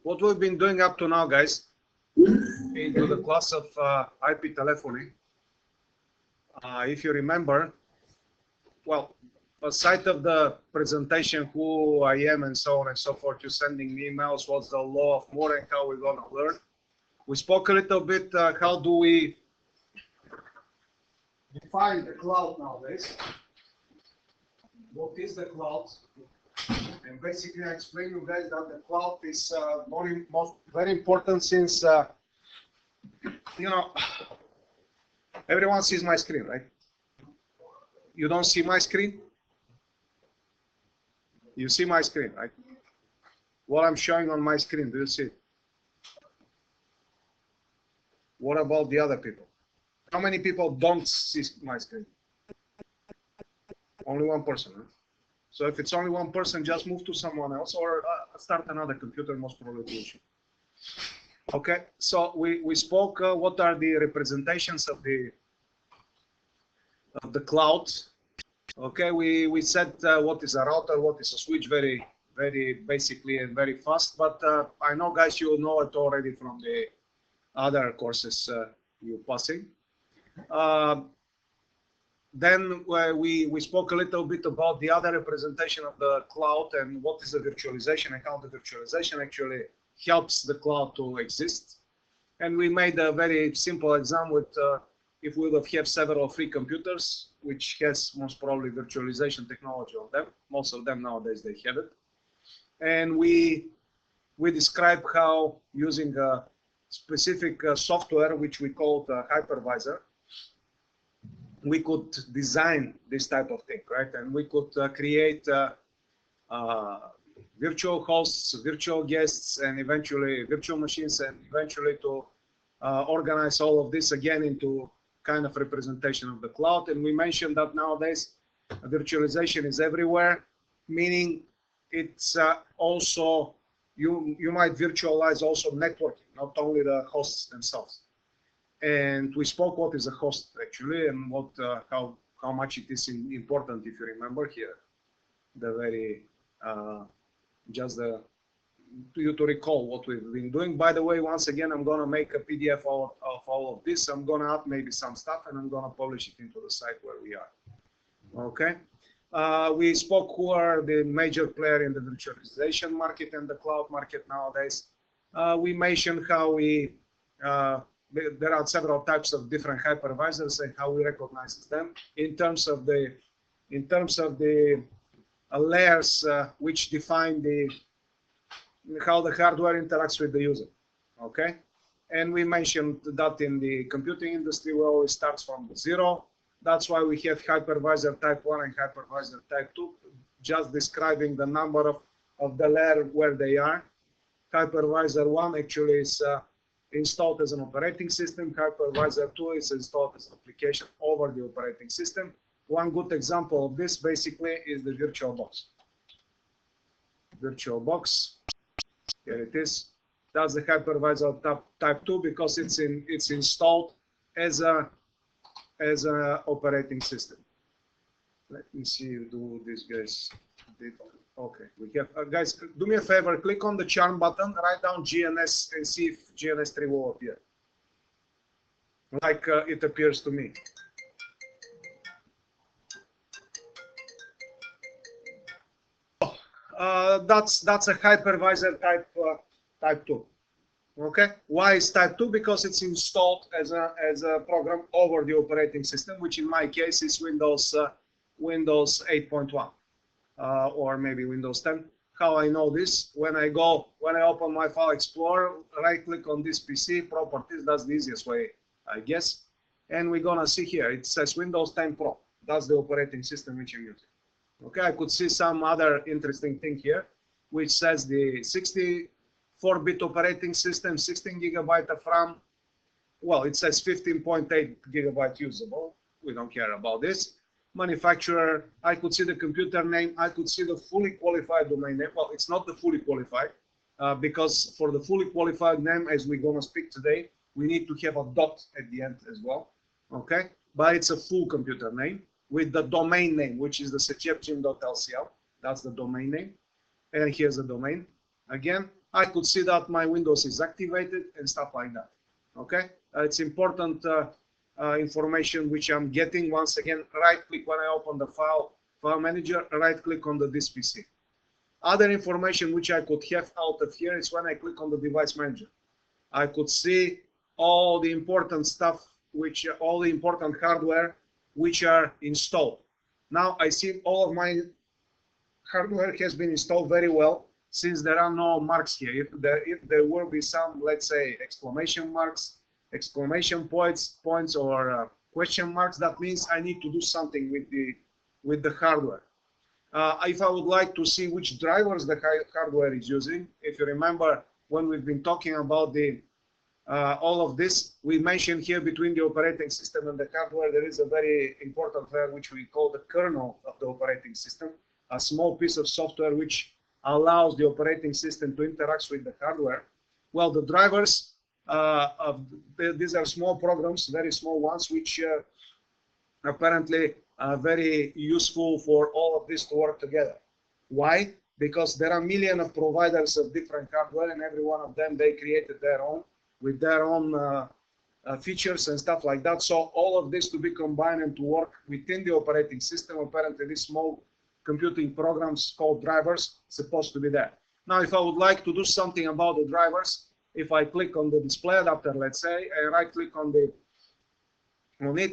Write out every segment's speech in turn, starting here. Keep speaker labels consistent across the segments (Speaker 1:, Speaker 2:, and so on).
Speaker 1: what we've been doing up to now, guys, into the class of IP telephony. If you remember, well, aside of the presentation, who I am and so on and so forth, you sending me emails, what's the law of Moore and how we're going to learn. We spoke a little bit how do we define the cloud nowadays. What is the cloud? And basically, I explain you guys that the cloud is very important since, you know, everyone sees my screen, right? You don't see my screen? You see my screen, right? What I'm showing on my screen, do you see it? What about the other people? How many people don't see my screen? Only one person, right? So if it's only one person, just move to someone else or start another computer, most probably to issue. Okay, so we spoke what are the representations of the cloud. Okay, we said what is a router, what is a switch, very basically and very fast. But I know, guys, you know it already from the other courses you're passing. Then we spoke a little bit about the other representation of the cloud and what is the virtualization and how the virtualization actually helps the cloud to exist. And we made a very simple example with if we would have several free computers, which has most probably virtualization technology on them. Most of them nowadays, they have it. And we describe how using a specific software, which we called hypervisor, we could design this type of thing, right? And we could create virtual hosts, virtual guests, and eventually virtual machines, and eventually to organize all of this again into kind of representation of the cloud. And we mentioned that nowadays virtualization is everywhere, meaning it's also, you might virtualize also networking, not only the hosts themselves. And we spoke what is a host actually, and what how much it is important, if you remember here, the very just the you to recall what we've been doing. By the way, once again, I'm gonna make a PDF of all of this. I'm gonna add maybe some stuff, and I'm gonna publish it into the site where we are. Okay. We spoke who are the major player in the virtualization market and the cloud market nowadays. We mentioned how we there are several types of different hypervisors and how we recognize them in terms of the layers which define how the hardware interacts with the user. Okay, and we mentioned that in the computing industry, we always starts from zero. That's why we have hypervisor type 1 and hypervisor type 2, just describing the number of the layer where they are. Hypervisor 1 actually is installed as an operating system. Hypervisor 2 is installed as an application over the operating system. One good example of this basically is the VirtualBox. VirtualBox, here it is. That's the hypervisor type 2 because it's installed as an operating system. Let me see you do this, guys. Okay, we have guys. Do me a favor, click on the charm button, write down GNS, and see if GNS3 will appear, like it appears to me. That's a hypervisor type 2. Okay, why is type 2? Because it's installed as a program over the operating system, which in my case is Windows 8.1 or maybe Windows 10. How I know this? When I open my File Explorer, right click on this PC, properties, that's the easiest way, I guess. And we're gonna see here, it says Windows 10 Pro. That's the operating system which I'm using. Okay, I could see some other interesting thing here, which says the 64-bit operating system, 16 GB of RAM. Well, it says 15.8 GB usable. We don't care about this. Manufacturer, I could see the computer name. I could see the fully qualified domain name. Well, it's not the fully qualified because for the fully qualified name, as we're going to speak today, we need to have a dot at the end as well. Okay, but it's a full computer name with the domain name, which is the secception.lcl. That's the domain name. And here's the domain. Again, I could see that my Windows is activated and stuff like that. Okay, it's important information which I'm getting. Once again, right-click when I open the file manager, right-click on this PC. Other information which I could have out of here is when I click on the device manager. I could see all the important stuff, all the important hardware which are installed. Now I see all of my hardware has been installed very well, since there are no marks here. If there will be some, let's say, exclamation marks, exclamation points, or question marks, that means I need to do something with the hardware. If I would like to see which drivers the hardware is using, if you remember when we've been talking about all of this, we mentioned here between the operating system and the hardware, there is a very important layer which we call the kernel of the operating system, a small piece of software which allows the operating system to interact with the hardware. Well, the drivers, these are small programs, very small ones, which apparently are very useful for all of this to work together. Why? Because there are millions of providers of different hardware, and every one of them, they created their own, with their own features and stuff like that. So all of this to be combined and to work within the operating system, apparently these small computing programs called drivers supposed to be there. Now, if I would like to do something about the drivers, if I click on the display adapter, let's say, and right click on it,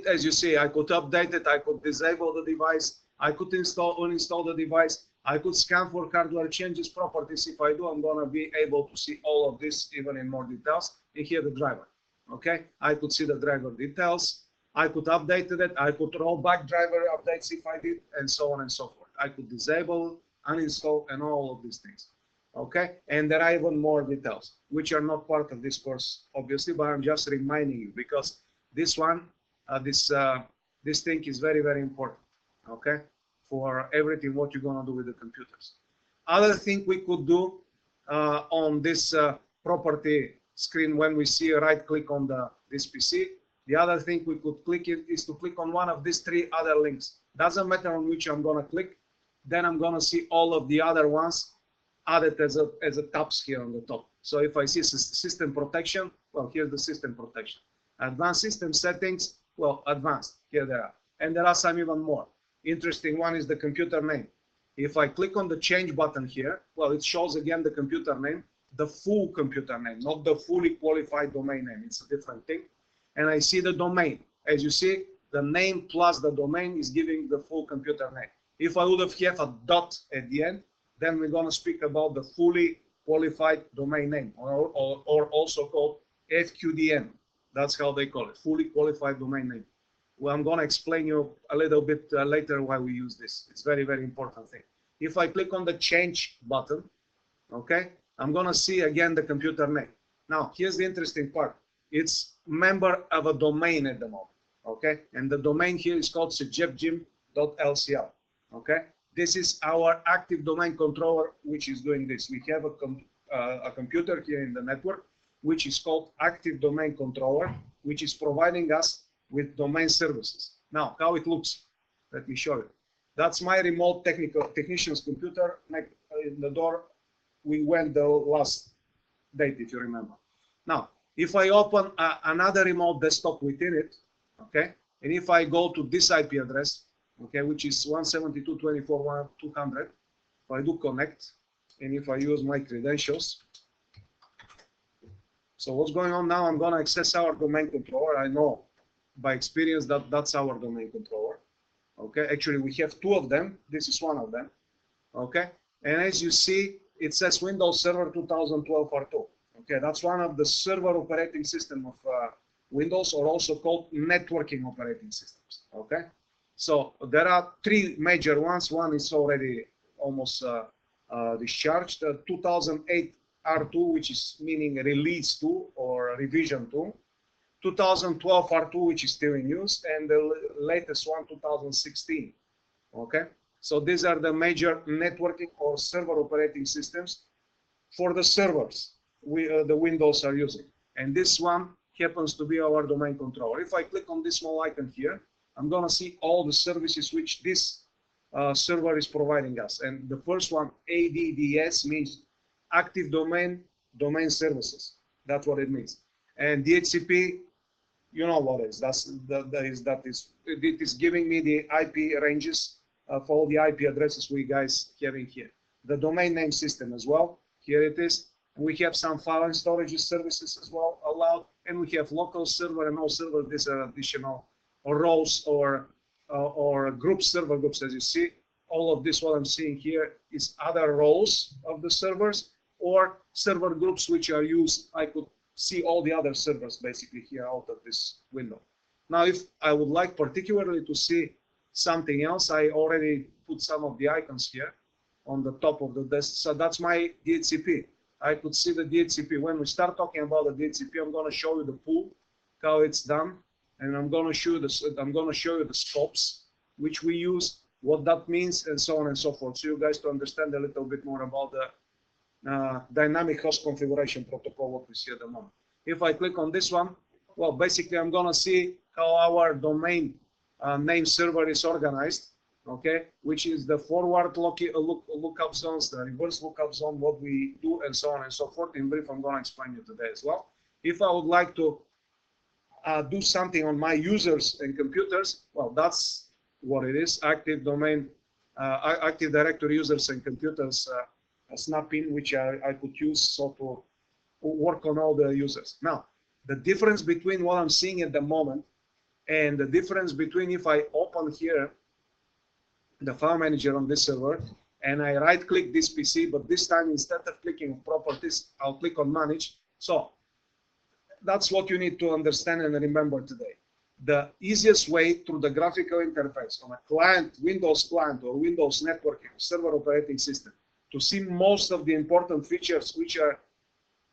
Speaker 1: as you see, I could update it, I could disable the device, I could uninstall the device, I could scan for hardware changes, properties. If I do, I'm going to be able to see all of this even in more details. And here the driver. Okay, I could see the driver details. I could update it. I could roll back driver updates if I did, and so on and so forth. I could disable, uninstall, and all of these things. Okay, and there are even more details which are not part of this course, obviously, but I'm just reminding you because this one, this thing is very, very important. Okay, for everything what you're gonna do with the computers. Other thing we could do on this property screen when we see a right click on this PC, the other thing we could click is to click on one of these three other links. Doesn't matter on which I'm gonna click, then I'm gonna see all of the other ones added as a tabs here on the top. So if I see system protection, well, here's the system protection. Advanced system settings, well, advanced, here they are. And there are some even more. Interesting one is the computer name. If I click on the change button here, well, it shows again the computer name, the full computer name, not the fully qualified domain name. It's a different thing. And I see the domain. As you see, the name plus the domain is giving the full computer name. If I would have a dot at the end, then we're going to speak about the fully qualified domain name, or also called FQDN. That's how they call it, fully qualified domain name. Well, I'm going to explain you a little bit later why we use this. It's very, very important thing. If I click on the change button, okay, I'm going to see again the computer name. Now, here's the interesting part. It's member of a domain at the moment, okay? And the domain here is called sugepgym.lcl, okay? This is our active domain controller, which is doing this. We have a computer here in the network, which is called active domain controller, which is providing us with domain services. Now, how it looks, let me show you. That's my remote technician's computer. In the door, we went the last date, if you remember. Now, if I open another remote desktop within it, okay, and if I go to this IP address, okay, which is 172.24.1.200, if I do connect, and if I use my credentials, so what's going on now, I'm going to access our domain controller. I know by experience that that's our domain controller. Okay, actually we have two of them. This is one of them. Okay, and as you see, it says Windows Server 2012 R2. Okay, that's one of the server operating system of Windows, or also called networking operating systems. Okay, so there are three major ones. One is already almost discharged. 2008 R2, which is meaning release 2 or revision 2. 2012 R2, which is still in use, and the latest one, 2016. Okay, so these are the major networking or server operating systems for the servers the Windows are using. And this one happens to be our domain controller. If I click on this small icon here, I'm going to see all the services which this server is providing us. And the first one, ADDS, means Active Domain domain services. That's what it means. And DHCP, you know what it is. It is giving me the IP ranges for all the IP addresses we guys having here. The domain name system as well. Here it is. We have some file and storage services as well allowed, and we have local server and no server. These are additional roles or groups, server groups, as you see. All of this, what I'm seeing here, is other roles of the servers or server groups which are used. I could see all the other servers basically here out of this window. Now, if I would like particularly to see something else, I already put some of the icons here on the top of the desk. So that's my DHCP. I could see the DHCP. When we start talking about the DHCP, I'm going to show you the pool, how it's done, and I'm going to show you the scopes which we use, what that means, and so on and so forth. So you guys to understand a little bit more about the dynamic host configuration protocol, what we see at the moment. If I click on this one, well, basically I'm going to see how our domain name server is organized. Okay, which is the forward lookup zones, the reverse lookup zone, what we do, and so on and so forth. In brief, I'm going to explain you today as well. If I would like to do something on my users and computers, well, that's what it is: Active Domain, Active Directory users and computers snap-in, which I could use so to work on all the users. Now, the difference between what I'm seeing at the moment and the difference between if I open here the file manager on this server and I right click this PC, but this time instead of clicking on properties, I'll click on manage. So that's what you need to understand and remember today. The easiest way through the graphical interface on a client, Windows client or Windows networking server operating system to see most of the important features which are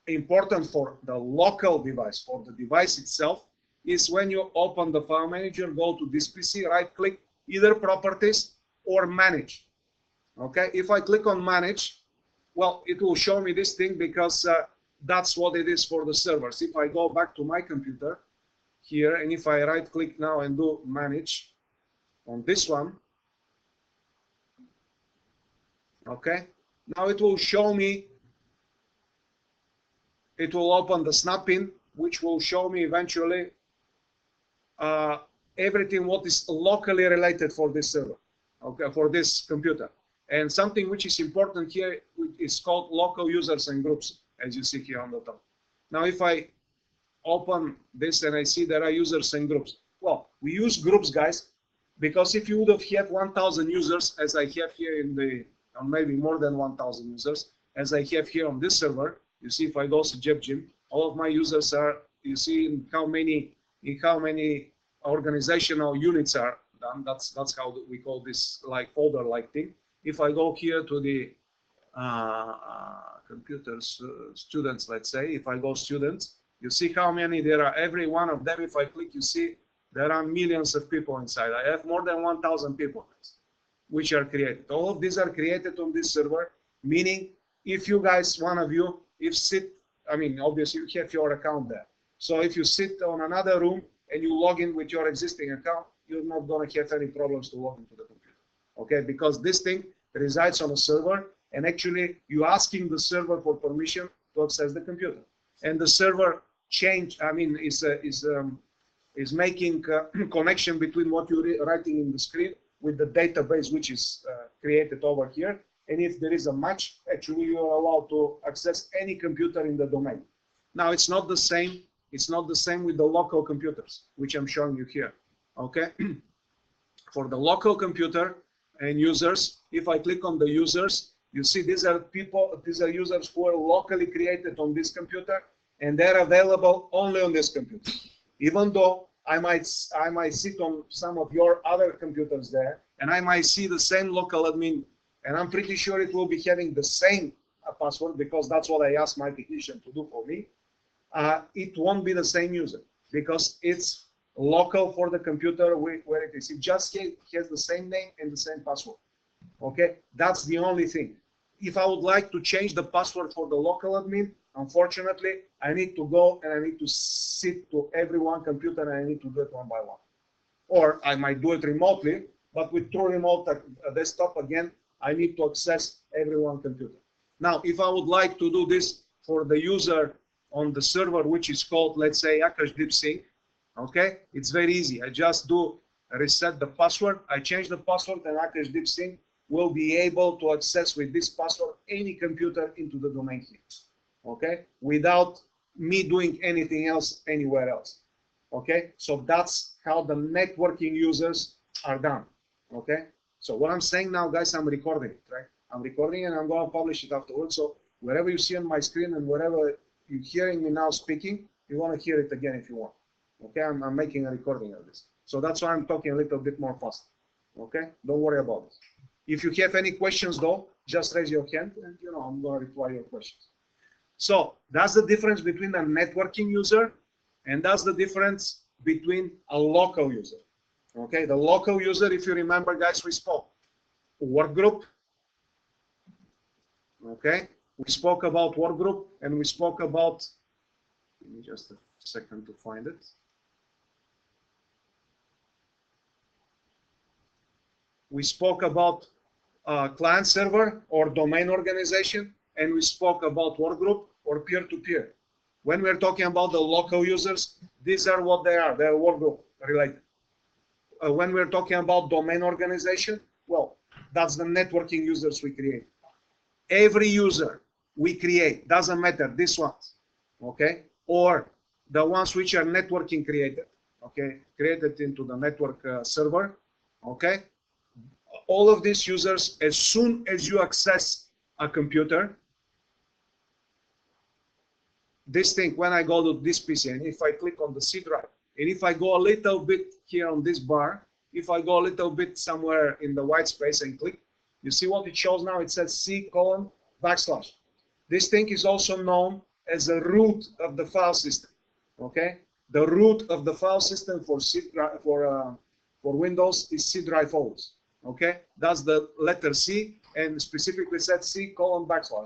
Speaker 1: important for the local device, for the device itself, is when you open the file manager, go to this PC, right click, either properties or manage. Okay, if I click on manage, well, it will show me this thing because that's what it is for the servers. If I go back to my computer here, and if I right click now and do manage on this one, okay, now it will show me, it will open the snap-in, which will show me eventually everything what is locally related for this server. Okay, for this computer. And something which is important here is called local users and groups, as you see here on the top. Now, if I open this and I see there are users and groups, well, we use groups, guys, because if you would have had 1,000 users, as I have here in the, or maybe more than 1,000 users, as I have here on this server, you see if I go to JebGym, all of my users are, you see in how many organizational units are done. That's how we call this like folder like thing. If I go here to the computers, students, let's say, if I go students, you see how many there are. Every one of them, if I click, you see there are millions of people inside. I have more than 1,000 people which are created. All of these are created on this server, meaning if you guys, one of you, I mean, obviously you have your account there. So if you sit on another room and you log in with your existing account, you're not going to have any problems to log into the computer, okay? Because this thing resides on a server, and actually you're asking the server for permission to access the computer, and the server is making connection between what you're writing in the screen with the database which is created over here, and if there is a match, actually you are allowed to access any computer in the domain. Now it's not the same. It's not the same with the local computers, which I'm showing you here. Okay, for the local computer and users, if I click on the users, you see these are users who are locally created on this computer, and they're available only on this computer. Even though I might sit on some of your other computers there, and I might see the same local admin, and I'm pretty sure it will be having the same password because that's what I asked my technician to do for me. It won't be the same user because it's local for the computer where it is. It just has the same name and the same password. Okay, that's the only thing. If I would like to change the password for the local admin, unfortunately, I need to go and I need to sit to every one computer and I need to do it one by one. Or I might do it remotely, but with true remote desktop, again, I need to access every one computer. Now, if I would like to do this for the user on the server, which is called, let's say, Akash DeepSync. Okay, it's very easy. I just do reset the password. I change the password, and Akash DeepSync will be able to access with this password any computer into the domain here. Okay, without me doing anything else anywhere else. Okay, so that's how the networking users are done. Okay, so what I'm saying now, guys, I'm recording it, right? I'm recording and I'm going to publish it afterwards. So wherever you see on my screen and wherever you're hearing me now speaking, you want to hear it again if you want. Okay, I'm making a recording of this. So that's why I'm talking a little bit more fast. Okay, don't worry about it. If you have any questions though, just raise your hand and I'm going to reply your questions. So that's the difference between a networking user and that's the difference between a local user. Okay, the local user, if you remember, guys, we spoke work group. Okay, we spoke about work group and we spoke about, give me just a second to find it. We spoke about client server or domain organization, and we spoke about work group or peer-to-peer. When we're talking about the local users, these are what they are. They're work group related. When we're talking about domain organization, well, that's the networking users we create. Every user we create, doesn't matter, this ones, okay, or the ones which are networking created, okay, created into the network server, okay. All of these users, as soon as you access a computer, this thing, when I go to this PC, and if I click on the C drive, and if I go a little bit here on this bar, if I go a little bit somewhere in the white space and click, you see what it shows now? It says C:\\. This thing is also known as the root of the file system. Okay, the root of the file system for Windows is C drive always. Okay, that's the letter C, and specifically said C:\\.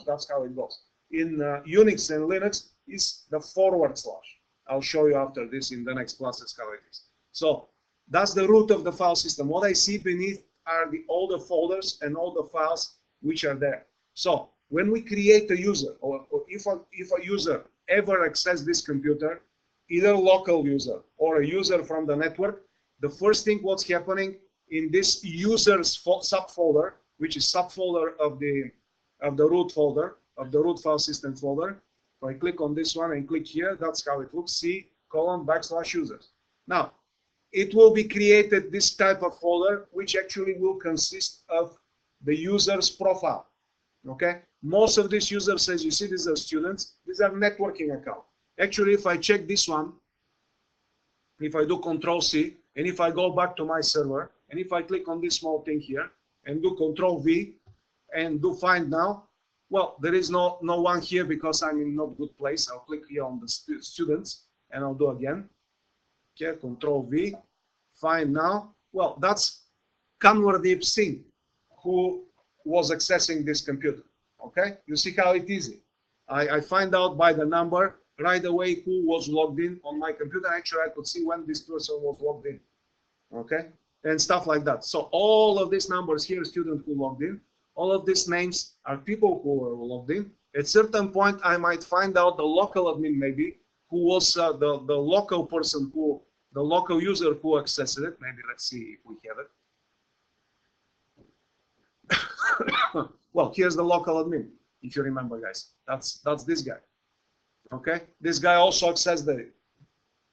Speaker 1: That's how it goes. In Unix and Linux is the /. I'll show you after this in the next classes how it is. So that's the root of the file system. What I see beneath are all the folders and all the files which are there. So when we create a user, or if a user ever access this computer, either local user or a user from the network, the first thing what's happening in this user's subfolder, which is subfolder of the root folder, of the root file system folder. If I click on this one and click here, that's how it looks, C:\users. Now, it will be created this type of folder, which actually will consist of the user's profile. Okay, most of these users, as you see, these are students, these are networking accounts. Actually, if I check this one, if I do Control-C, and if I go back to my server, and if I click on this small thing here, and do Control-V, and do find now, well, there is no one here because I'm in not good place. I'll click here on the students, and I'll do again. Okay, Control-V, find now. Well, that's Kanwar DeepSync, who was accessing this computer. Okay, you see how it is. I find out by the number right away who was logged in on my computer. Actually, I could see when this person was logged in. Okay, and stuff like that. So all of these numbers here, student who logged in, all of these names are people who were logged in. At certain point, I might find out the local admin maybe, who was the local person the local user who accessed it. Maybe let's see if we have it. Well, here's the local admin, if you remember, guys. That's this guy. Okay, this guy also accessed it.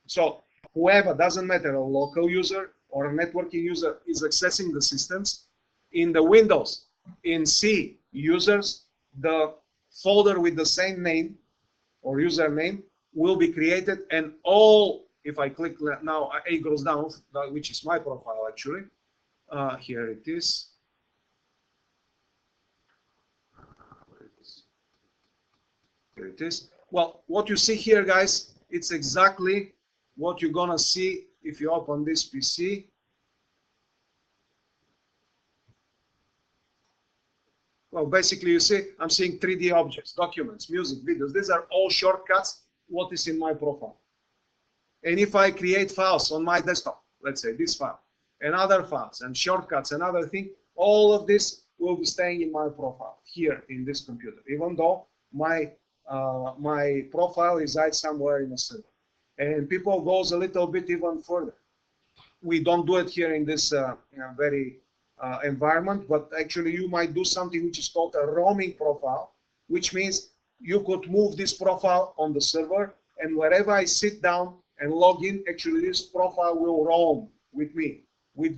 Speaker 1: So whoever, doesn't matter, a local user or a networking user is accessing the systems. In the Windows, in C users, the folder with the same name or username will be created, and all, if I click now, A goes down, which is my profile actually. Here it is. Here it is. Well, what you see here, guys, it's exactly what you're gonna see if you open this PC. Well, basically, you see, I'm seeing 3D objects, documents, music, videos. These are all shortcuts, what is in my profile. And if I create files on my desktop, let's say this file, and other files, and shortcuts, and other things, all of this will be staying in my profile here in this computer, even though my my profile resides somewhere in a server. And people goes a little bit even further. We don't do it here in this very environment, but actually you might do something which is called a roaming profile, which means you could move this profile on the server, and wherever I sit down and log in, actually this profile will roam with me,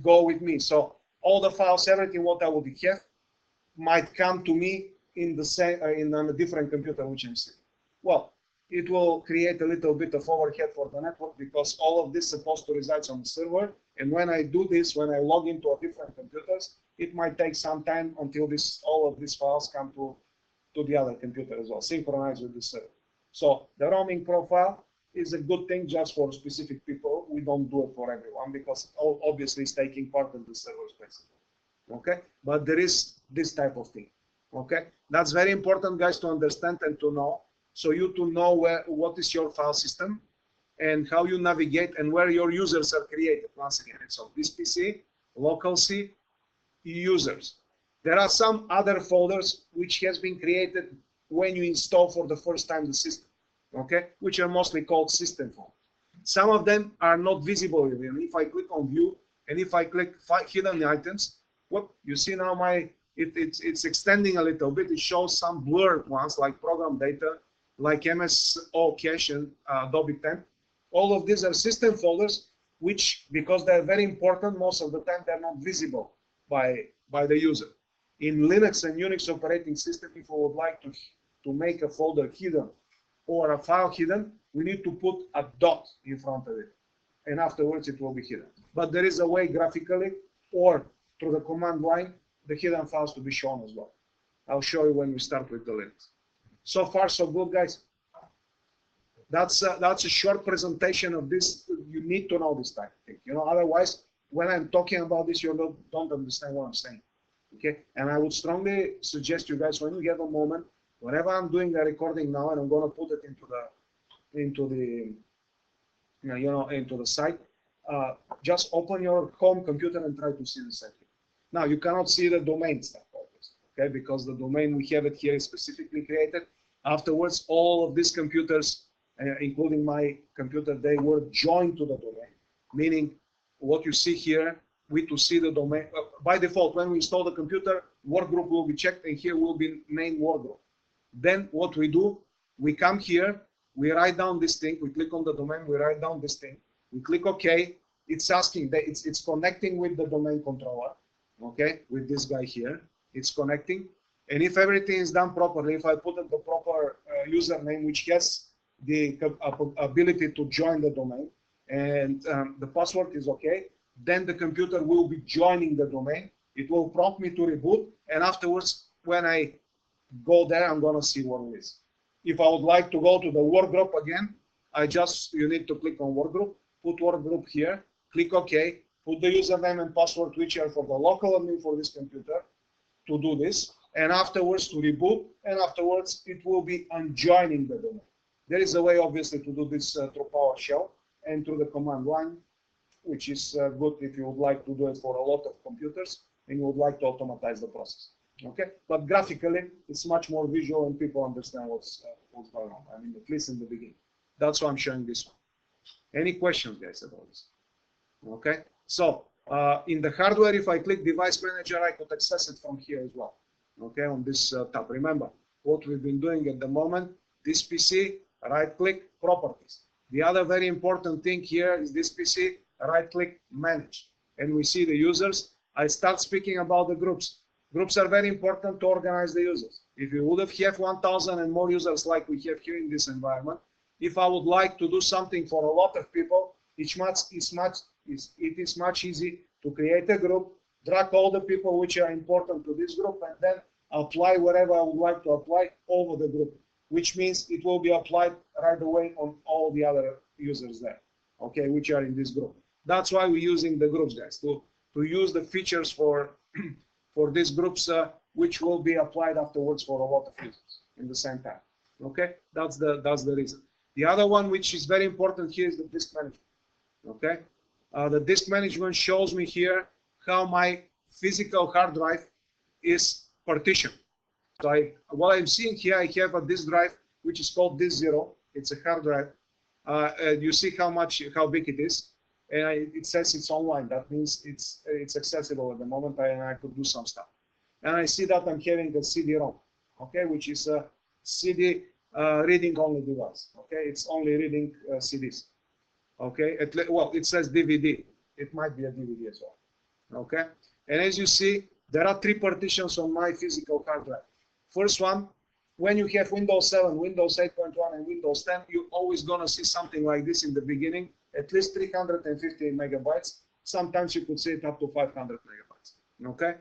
Speaker 1: go with me. So all the files, everything what I would have, might come to me in the same on a different computer which I'm sitting. Well, it will create a little bit of overhead for the network because all of this is supposed to reside on the server. And when I do this, when I log into a different computers, it might take some time until all of these files come to the other computer as well, synchronize with the server. So the roaming profile is a good thing just for specific people. We don't do it for everyone because obviously it's taking part of the server space. Okay, but there is this type of thing. Okay, that's very important, guys, to understand and to know. So you to know what is your file system and how you navigate and where your users are created. Once again, so this PC, local C, users. There are some other folders which has been created when you install for the first time the system, okay, which are mostly called system folders. Some of them are not visible even. If I click on view and if I click hidden items, whoop, you see now it's extending a little bit. It shows some blurred ones like program data, like MSO cache and Adobe Temp. All of these are system folders, which, because they're very important, most of the time they're not visible by the user. In Linux and Unix operating system, if we would like to make a folder hidden or a file hidden, we need to put a dot in front of it, and afterwards it will be hidden. But there is a way graphically or through the command line, the hidden files to be shown as well. I'll show you when we start with the Linux. So far, so good, guys. That's a short presentation of this. You need to know this type of thing. You know, otherwise, when I'm talking about this, you don't understand what I'm saying. Okay, and I would strongly suggest you guys, when you get a moment, whenever I'm doing a recording now, and I'm going to put it into the site, just open your home computer and try to see the setting. Now you cannot see the domain stuff, obviously, okay, because the domain we have it here is specifically created. Afterwards, all of these computers, including my computer, they were joined to the domain, meaning what you see here, we to see the domain. By default, when we install the computer, workgroup will be checked, and here will be named workgroup. Then what we do, we come here, we write down this thing, we click on the domain, we write down this thing, we click OK. It's asking that it's connecting with the domain controller, okay, with this guy here. It's connecting, and if everything is done properly, if I put in the proper username, which has the ability to join the domain, and the password is okay, then the computer will be joining the domain. It will prompt me to reboot, and afterwards, when I go there, I'm gonna see what it is. If I would like to go to the workgroup again, you need to click on workgroup, put workgroup here, click OK, put the username and password which are for the local admin for this computer to do this, and afterwards to reboot, and afterwards it will be unjoining the domain. There is a way, obviously, to do this through PowerShell and through the command line, which is good if you would like to do it for a lot of computers and you would like to automatize the process. Okay, but graphically, it's much more visual and people understand what's going on. I mean, at least in the beginning. That's why I'm showing this one. Any questions, guys, about this? Okay, so in the hardware, if I click Device Manager, I could access it from here as well. Okay, on this tab. Remember what we've been doing at the moment. This PC, right-click, Properties. The other very important thing here is this PC, right-click, Manage, and we see the users. I start speaking about the groups. Groups are very important to organize the users. If you would have 1,000 and more users like we have here in this environment, if I would like to do something for a lot of people, it is much easy to create a group, drag all the people which are important to this group, and then apply whatever I would like to apply over the group, which means it will be applied right away on all the other users there, okay, which are in this group. That's why we're using the groups, guys, to use the features for for these groups, which will be applied afterwards for a lot of users in the same time. Okay, that's the reason. The other one, which is very important here, is the disk management. Okay, the disk management shows me here how my physical hard drive is partitioned. So what I'm seeing here, I have a disk drive which is called disk 0. It's a hard drive. You see how big it is, and it says it's online. That means it's accessible at the moment, and I could do some stuff. And I see that I'm having a CD-ROM, okay, which is a CD reading only device. Okay, it's only reading CDs. Okay, well, it says DVD. It might be a DVD as well. Okay, and as you see, there are 3 partitions on my physical hard drive. First one, when you have Windows 7, Windows 8.1, and Windows 10, you're always gonna see something like this in the beginning, at least 350 megabytes. Sometimes you could see it up to 500 megabytes. Okay,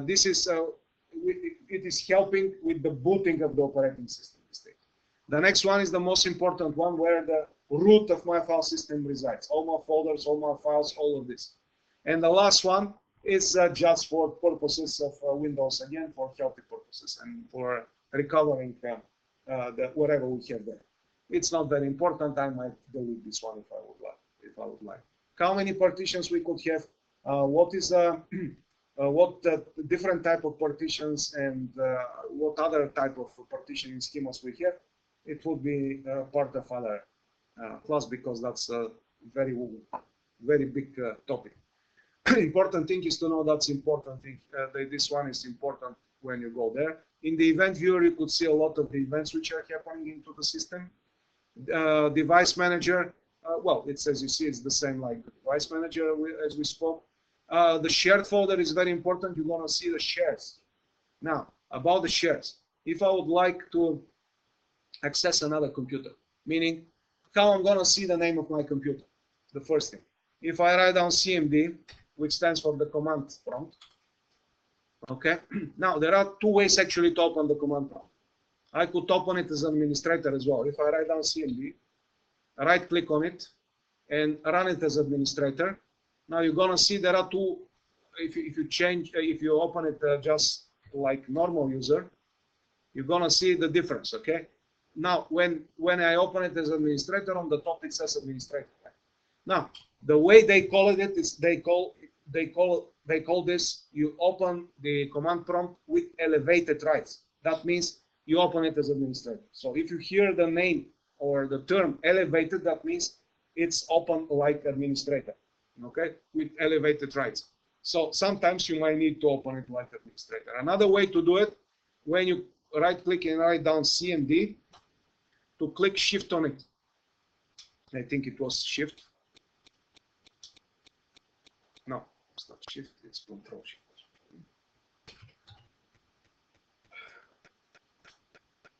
Speaker 1: this is it is helping with the booting of the operating system. The next one is the most important one, where the root of my file system resides. All my folders, all my files, all of this. And the last one is just for purposes of Windows, again, for healthy purposes and for recovering whatever we have there. It's not very important. I might delete this one if I would like. How many partitions we could have? What is what different type of partitions and what other type of partitioning schemas we have? It would be part of other class, because that's a very big topic. Important thing is to know that's important thing. This one is important when you go there. In the event viewer, you could see a lot of the events which are happening into the system. Device manager, well, it's, as you see, it's the same like the device manager as we spoke. The shared folder is very important. You're going to see the shares. Now, about the shares, if I would like to access another computer, meaning how I'm going to see the name of my computer, the first thing. If I write down CMD, which stands for the command prompt, okay. Now, there are 2 ways actually to open the command prompt. I could open it as an administrator as well. If I write down CMD, right click on it, and run it as administrator. Now you're gonna see there are 2. If you open it just like normal user, you're gonna see the difference. Okay. Now when I open it as administrator, on the top it says administrator. Now the way they call it is they call this, you open the command prompt with elevated rights. That means you open it as administrator. So if you hear the name or the term elevated, that means it's open like administrator, okay, with elevated rights. So sometimes you might need to open it like administrator. Another way to do it, when you right click and write down CMD, to click shift on it. I think it was shift. No, it's not shift, it's control shift.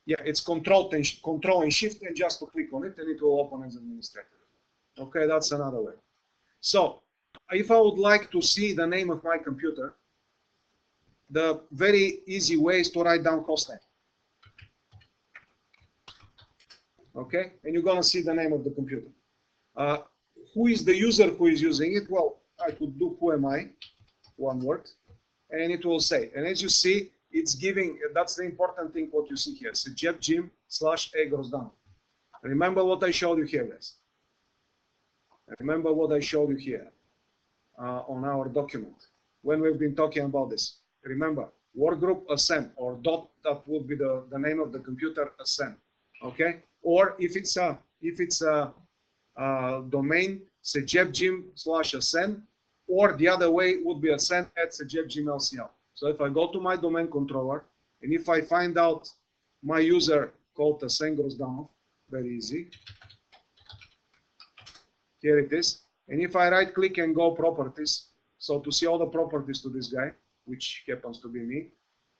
Speaker 1: Yeah, it's control and shift, and just to click on it, and it will open as administrator. Okay, that's another way. So if I would like to see the name of my computer, the very easy way is to write down hostname. Okay, and you're gonna see the name of the computer. Who is the user who is using it? Well, I could do who am I, one word, and it will say. And as you see, it's giving, that's the important thing what you see here, sejepjim/a-grozdanov. Remember what I showed you here, guys. Remember what I showed you here on our document when we've been talking about this. Remember, workgroup ascend, or dot, that would be the name of the computer, ascend. Okay, or if it's a domain, sejepjim/ascend, or the other way would be ascend at sejepjim.lcl. So if I go to my domain controller, and if I find out my user called Ascend Grozdanov, very easy. Here it is. And if I right click and go properties, so to see all the properties to this guy, which happens to be me.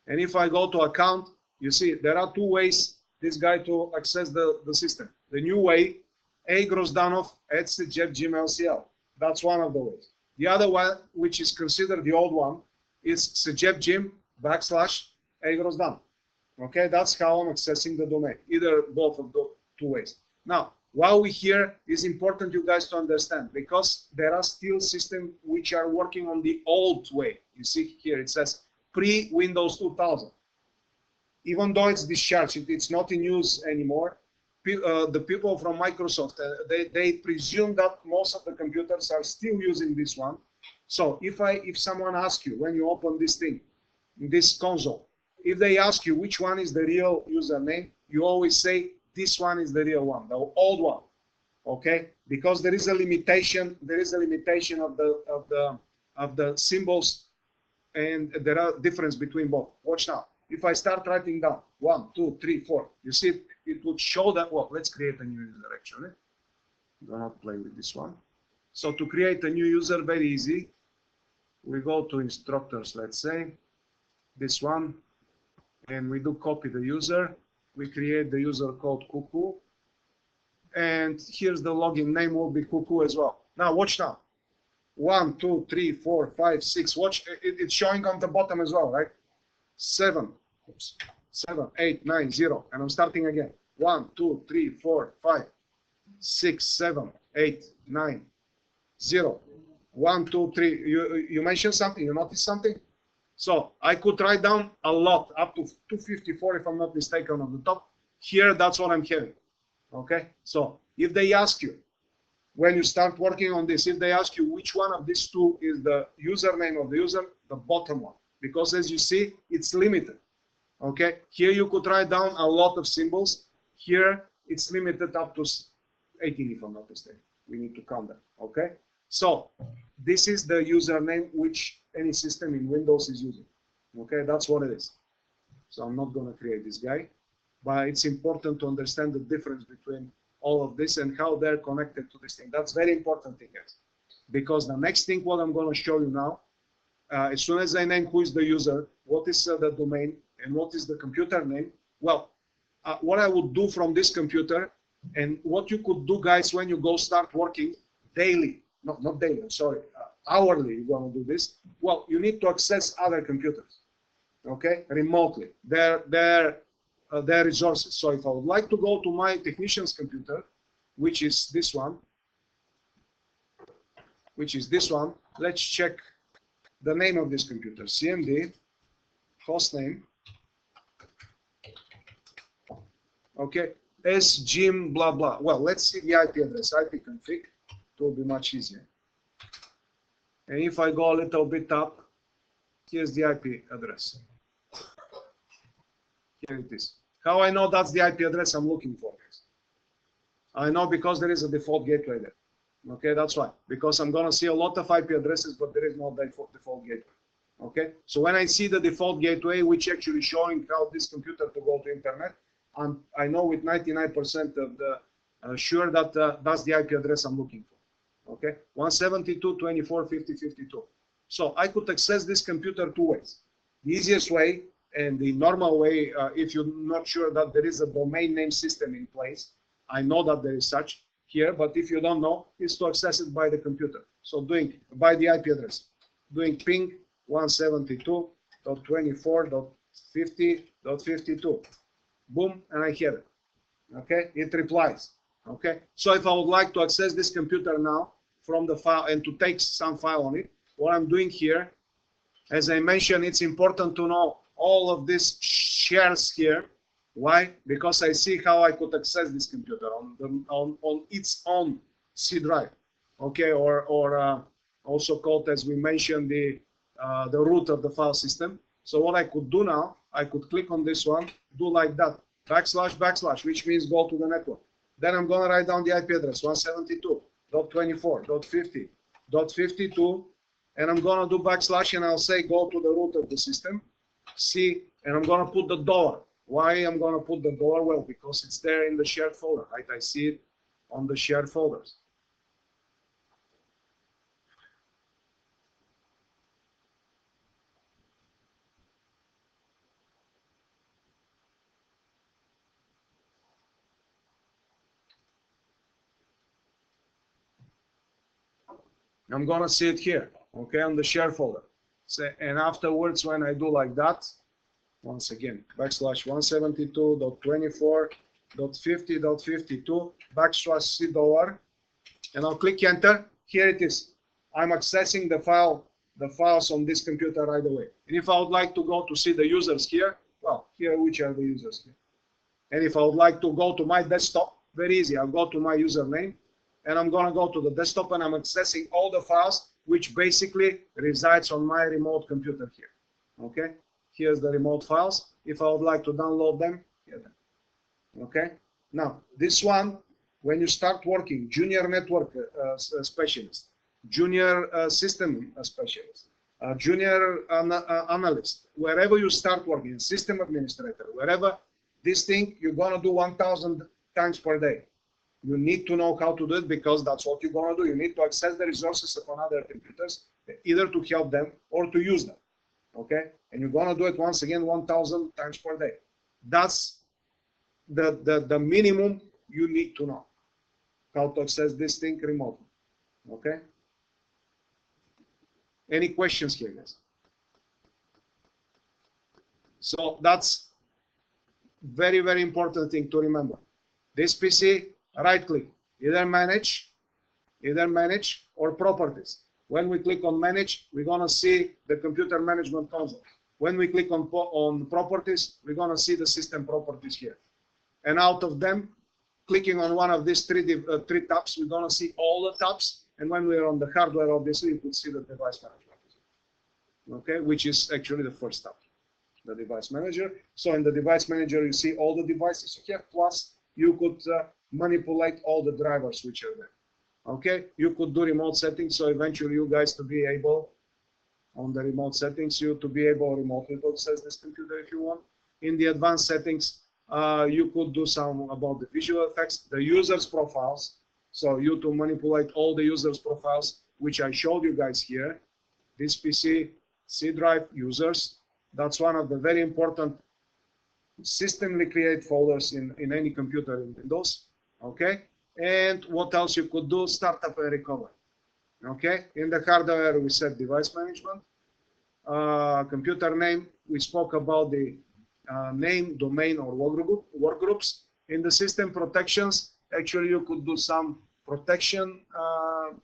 Speaker 1: And if I go to account, you see there are 2 ways this guy to access the system. The new way, a-grozdanov at sejepjim.lcl. That's one of the ways. The other one, which is considered the old one, is sejepjim/a-grozdanov. Okay, that's how I'm accessing the domain, either both of the 2 ways. Now, while we're here, it's important you guys to understand, because there are still systems which are working on the old way. You see here, it says pre-Windows 2000. Even though it's discharged, it's not in use anymore. The people from Microsoft, they presume that most of the computers are still using this one. So if someone asks you when you open this thing, this console, if they ask you which one is the real username, you always say this one is the real one, the old one. Okay, because there is a limitation. There is a limitation of the symbols, and there are difference between both. Watch now. If I start writing down 1, 2, 3, 4, you see it would show that. Well, let's create a new user actually. Do not play with this one. So to create a new user, very easy. We go to instructors, let's say this one, and we do copy the user. We create the user called Cuckoo. And here's the login name will be Cuckoo as well. Now watch now. 1, 2, 3, 4, 5, 6. Watch, it's showing on the bottom as well, right? 7, 8, 9, 0. And I'm starting again. 1, 2, 3, 4, 5, 6, 7, 8, 9, 0. 1, 2, 3. You mentioned something. You noticed something? So I could write down a lot, up to 254 if I'm not mistaken on the top. Here, that's what I'm having. Okay, so if they ask you, when you start working on this, if they ask you which one of these two is the username of the user, the bottom one, because as you see, it's limited. Okay, here you could write down a lot of symbols. Here, it's limited up to 18 if I'm not mistaken. We need to count that. Okay, so this is the username which any system in Windows is using. Okay, that's what it is. So I'm not going to create this guy. But it's important to understand the difference between all of this and how they're connected to this thing. That's very important thing, guys. Because the next thing, what I'm going to show you now, as soon as I name who is the user, what is the domain, and what is the computer name, well, what I would do from this computer, and what you could do, guys, when you go start working daily, not daily, sorry, hourly, you're going to do this. Well, you need to access other computers, okay, remotely. Their resources. So if I would like to go to my technician's computer, which is this one, let's check the name of this computer, CMD, hostname, okay, sgim, blah, blah. Well, let's see the IP address, IP config, it will be much easier. And if I go a little bit up, here's the IP address. Here it is. How I know that's the IP address I'm looking for? I know because there is a default gateway there. Okay, that's why. Because I'm going to see a lot of IP addresses, but there is no default gateway. Okay, so when I see the default gateway, which actually showing how this computer to go to internet, I know with 99% of the sure that that's the IP address I'm looking for. Okay, 172.24.50.52. So I could access this computer two ways. The easiest way and the normal way, if you're not sure that there is a domain name system in place, I know that there is such here, but if you don't know, is to access it by the computer. So doing by the IP address, doing ping 172.24.50.52. Boom, and I hear it. Okay, it replies. Okay, so if I would like to access this computer now from the file and to take some file on it, what I'm doing here, as I mentioned, it's important to know all of these shares here. Why? Because I see how I could access this computer on its own C drive, okay, or also called, as we mentioned, the root of the file system. So what I could do now, I could click on this one, do like that, // which means go to the network. Then I'm going to write down the IP address 172.24.50.52, and I'm going to do / and I'll say go to the root of the system. See, and I'm going to put the $. Why I'm going to put the $? Well, because it's there in the shared folder, right? I see it on the shared folders. I'm going to see it here, okay, on the share folder. So, and afterwards, when I do like that, once again, / 172.24.50.52 $, and I'll click enter. Here it is. I'm accessing the files on this computer right away. And if I would like to go to see the users here, well, here, which are the users here? And if I would like to go to my desktop, very easy. I'll go to my username, and I'm going to go to the desktop, and I'm accessing all the files, which basically resides on my remote computer here. Okay, here's the remote files. If I would like to download them, get them. Okay. Now this one, when you start working, junior network specialist, junior system specialist, junior analyst, wherever you start working, system administrator, wherever, this thing you're gonna do 1,000 times per day. You need to know how to do it because that's what you're gonna do. You need to access the resources upon other computers, either to help them or to use them. Okay, and you're gonna do it once again 1,000 times per day. That's the minimum you need to know how to access this thing remotely. Okay. Any questions here, guys? So that's very, very important thing to remember. This PC, right click, either manage or properties. When we click on manage, we're gonna see the computer management console. When we click on properties, we're gonna see the system properties here. And out of them, clicking on one of these three tabs, we're gonna see all the tabs. And when we're on the hardware, obviously, you could see the device management. Okay, which is actually the first tab, the device manager. So in the device manager, you see all the devices you have, plus you could manipulate all the drivers which are there. Okay, you could do remote settings, so eventually you guys to be able, on the remote settings, you to be able remotely to access this computer if you want. In the advanced settings, you could do some about the visual effects, the users profiles. So you to manipulate all the users profiles, which I showed you guys here. This PC, C drive, users. That's one of the very important systemly create folders in any computer in Windows. Okay. And what else you could do? Startup and recover. Okay. In the hardware, we set device management. Computer name, we spoke about the name, domain, or work groups. In the system protections, actually you could do some protection.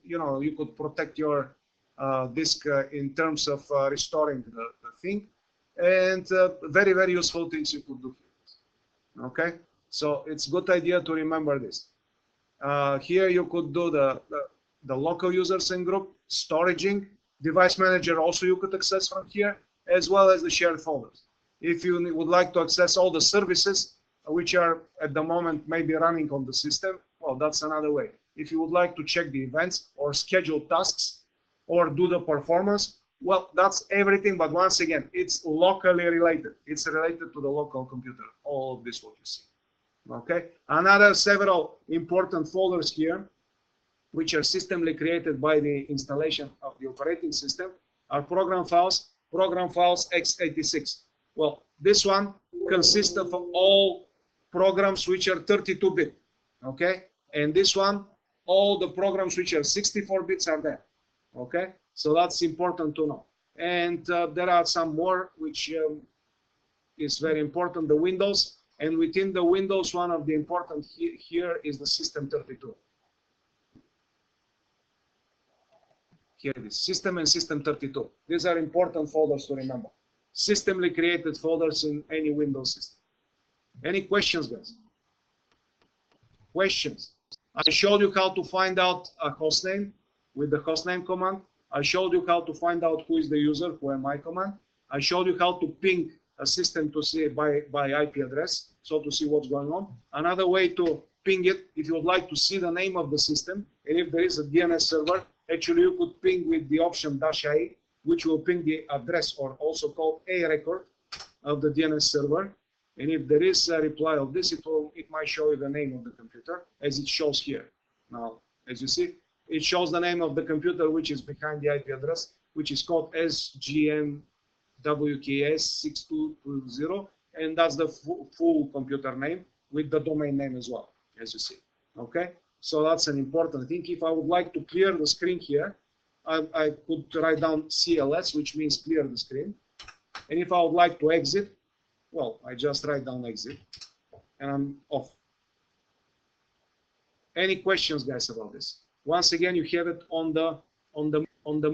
Speaker 1: You could protect your disk in terms of restoring the thing, and very, very useful things you could do here. Okay, so it's a good idea to remember this. Here you could do the local users and group, storaging, device manager also you could access from here, as well as the shared folders. If you would like to access all the services which are at the moment maybe running on the system, well, that's another way. If you would like to check the events or schedule tasks or do the performance, well, that's everything, but once again, it's locally related. It's related to the local computer, all of this what you see. Okay, another several important folders here, which are systemly created by the installation of the operating system, are program files x86. Well, this one consists of all programs which are 32-bit, okay? And this one, all the programs which are 64 bits are there, okay? So that's important to know. And there are some more which is very important, the Windows. And within the Windows, one of the important here is the System 32. Here it is, System and System 32. These are important folders to remember. Systemly created folders in any Windows system. Any questions, guys? Questions? I showed you how to find out a hostname with the hostname command. I showed you how to find out who is the user, who am I command. I showed you how to ping a system to see by IP address, so to see what's going on. Another way to ping it, if you would like to see the name of the system, and if there is a DNS server, actually you could ping with the option -a, which will ping the address, or also called a record of the DNS server. And if there is a reply of this, it might show you the name of the computer, as it shows here. Now, as you see, it shows the name of the computer which is behind the IP address, which is called SGMWKS6220, and that's the full computer name with the domain name as well, as you see. Okay, so that's an important thing. If I would like to clear the screen here, I could write down CLS, which means clear the screen. And if I would like to exit, well, I just write down exit, and I'm off. Any questions, guys, about this? Once again, you have it on the